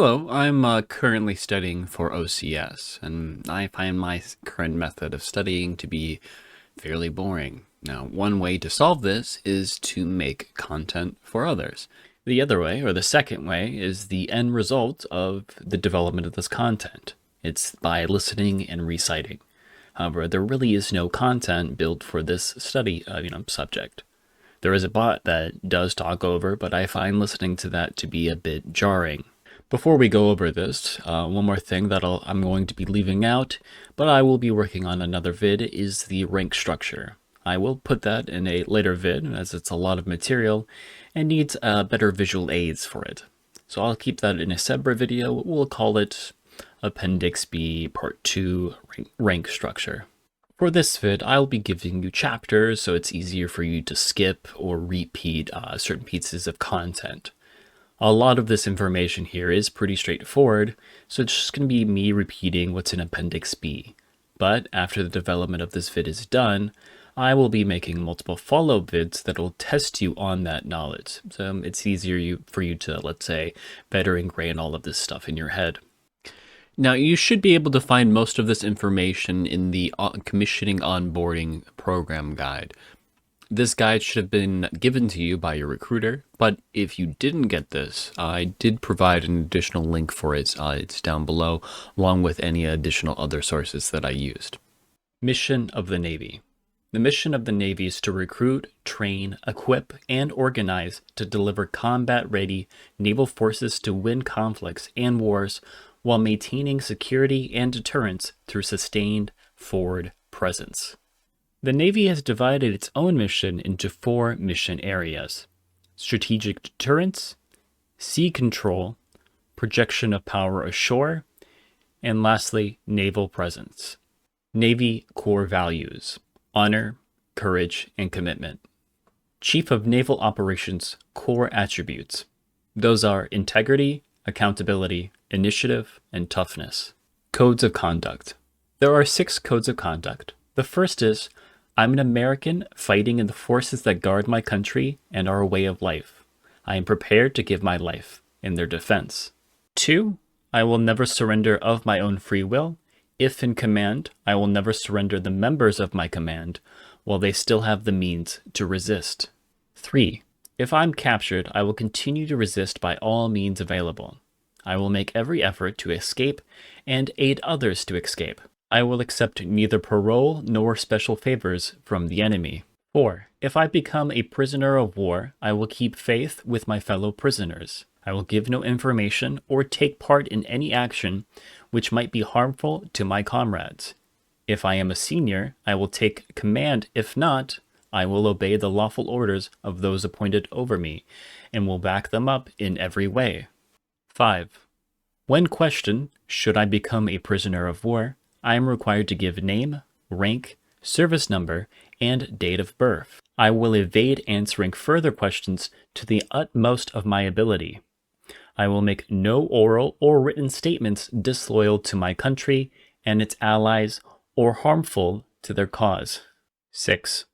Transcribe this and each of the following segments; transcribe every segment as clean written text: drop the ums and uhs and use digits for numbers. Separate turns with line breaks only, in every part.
Hello, I'm currently studying for OCS, and I find my current method of studying to be fairly boring. Now, one way to solve this is to make content for others. The other way, or the second way, is the end result of the development of this content. It's by listening and reciting. However, there really is no content built for this study subject. There is a bot that does talk over, but I find listening to that to be a bit jarring. Before we go over this, one more thing that I'm going to be leaving out, but I will be working on another vid, is the rank structure. I will put that in a later vid, as it's a lot of material and needs better visual aids for it. So I'll keep that in a separate video. We'll call it Appendix B Part 2 rank structure. For this vid, I'll be giving you chapters so it's easier for you to skip or repeat certain pieces of content. A lot of this information here is pretty straightforward, so it's just going to be me repeating what's in Appendix B. But after the development of this vid is done, I will be making multiple follow-up vids that will test you on that knowledge. So it's easier for you to, let's say, better ingrain all of this stuff in your head. Now, you should be able to find most of this information in the Commissioning Onboarding Program Guide. This guide should have been given to you by your recruiter, but if you didn't get this, I did provide an additional link for it. It's down below, along with any additional other sources that I used. Mission of the Navy. The mission of the Navy is to recruit, train, equip, and organize to deliver combat-ready naval forces to win conflicts and wars while maintaining security and deterrence through sustained forward presence. The Navy has divided its own mission into 4 mission areas: strategic deterrence, sea control, projection of power ashore, and lastly, naval presence. Navy core values: honor, courage, and commitment. Chief of Naval Operations core attributes. Those are integrity, accountability, initiative, and toughness. Codes of conduct. There are 6 codes of conduct. The first is, I'm an American fighting in the forces that guard my country and our way of life. I am prepared to give my life in their defense. 2, I will never surrender of my own free will. If in command, I will never surrender the members of my command while they still have the means to resist. 3, if I'm captured, I will continue to resist by all means available. I will make every effort to escape and aid others to escape. I will accept neither parole nor special favors from the enemy. 4. If I become a prisoner of war, I will keep faith with my fellow prisoners. I will give no information or take part in any action which might be harmful to my comrades. If I am a senior, I will take command. If not, I will obey the lawful orders of those appointed over me and will back them up in every way. 5. When questioned, should I become a prisoner of war, I am required to give name, rank, service number, and date of birth. I will evade answering further questions to the utmost of my ability. I will make no oral or written statements disloyal to my country and its allies or harmful to their cause. 6.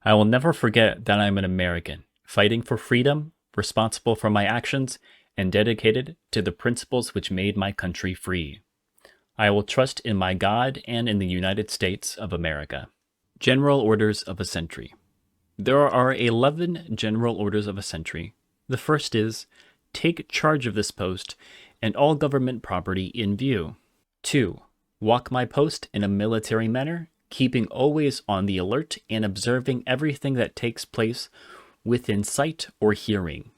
I will never forget that I am an American, fighting for freedom, responsible for my actions, and dedicated to the principles which made my country free. I will trust in my God and in the United States of America. General Orders of a Sentry. There are 11 General Orders of a Sentry. The first is, take charge of this post and all government property in view. 2. Walk my post in a military manner, keeping always on the alert and observing everything that takes place within sight or hearing.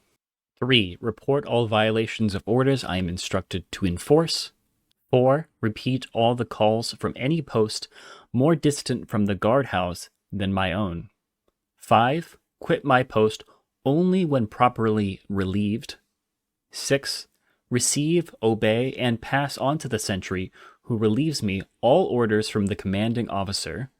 3. Report all violations of orders I am instructed to enforce. 4. Repeat all the calls from any post more distant from the guardhouse than my own. 5. Quit my post only when properly relieved. 6. Receive, obey, and pass on to the sentry who relieves me all orders from the commanding officer,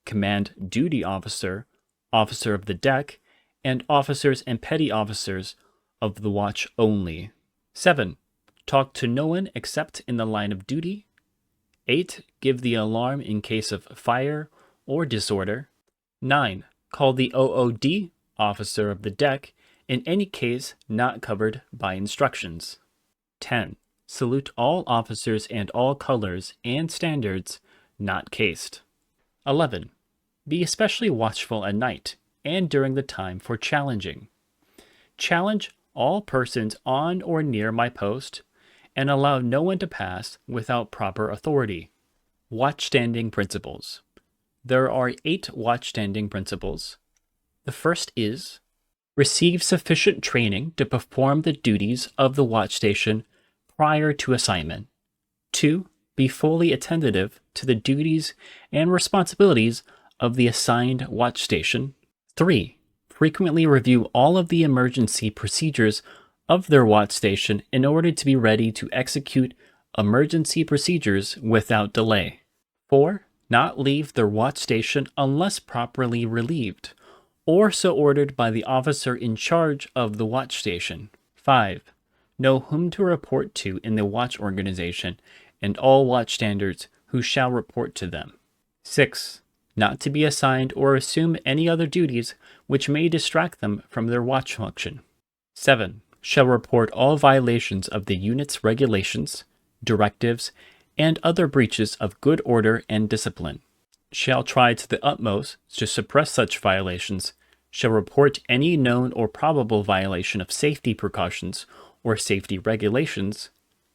command duty officer, officer of the deck, and officers and petty officers of the watch only. 7. Talk to no one except in the line of duty. 8. Give the alarm in case of fire or disorder. 9. Call the OOD, officer of the deck, in any case not covered by instructions. 10. Salute all officers and all colors and standards not cased. 11. Be especially watchful at night and during the time for challenging. Challenge all persons on or near my post and allow no one to pass without proper authority. Watchstanding principles. There are 8 watchstanding principles. The first is receive sufficient training to perform the duties of the watch station prior to assignment. 2. Be fully attentive to the duties and responsibilities of the assigned watch station. 3. Frequently review all of the emergency procedures of their watch station in order to be ready to execute emergency procedures without delay. 4. Not leave their watch station unless properly relieved, or so ordered by the officer in charge of the watch station. 5. Know whom to report to in the watch organization and all watch standards who shall report to them. 6. Not to be assigned or assume any other duties which may distract them from their watch function. 7. Shall report all violations of the unit's regulations, directives, and other breaches of good order and discipline. Shall try to the utmost to suppress such violations. Shall report any known or probable violation of safety precautions or safety regulations.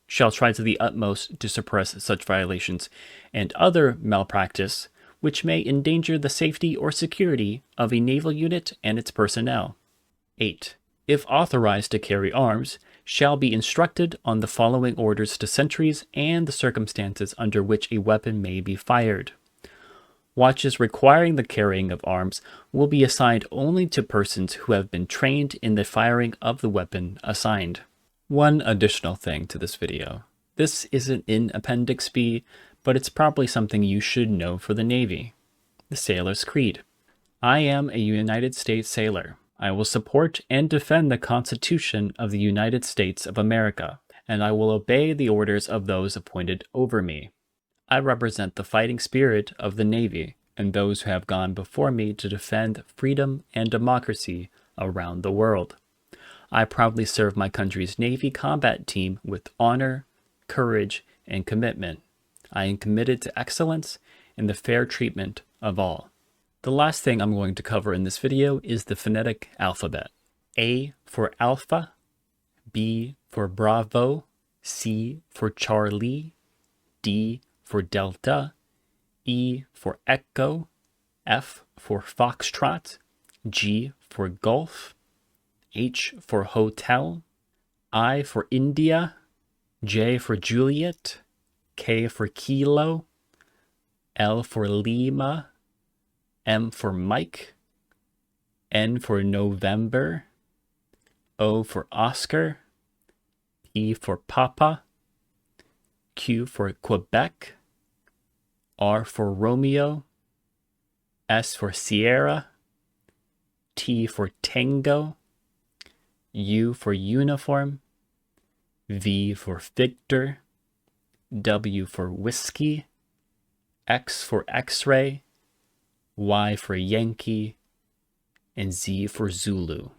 Shall try to the utmost to suppress such violations and other malpractice which may endanger the safety or security of a naval unit and its personnel. 8. If authorized to carry arms, shall be instructed on the following orders to sentries and the circumstances under which a weapon may be fired. Watches requiring the carrying of arms will be assigned only to persons who have been trained in the firing of the weapon assigned. One additional thing to this video. This isn't in Appendix B, but it's probably something you should know for the Navy. The Sailor's Creed. I am a United States sailor. I will support and defend the Constitution of the United States of America, and I will obey the orders of those appointed over me. I represent the fighting spirit of the Navy and those who have gone before me to defend freedom and democracy around the world. I proudly serve my country's Navy combat team with honor, courage, and commitment. I am committed to excellence and the fair treatment of all. The last thing I'm going to cover in this video is the phonetic alphabet. A for Alpha, B for Bravo, C for Charlie, D for Delta, E for Echo, F for Foxtrot, G for Golf, H for Hotel, I for India, J for Juliet, K for Kilo, L for Lima, M for Mike, N for November, O for Oscar, P for Papa, Q for Quebec, R for Romeo, S for Sierra, T for Tango, U for Uniform, V for Victor, W for Whiskey, X for X-ray, Y for Yankee, and Z for Zulu.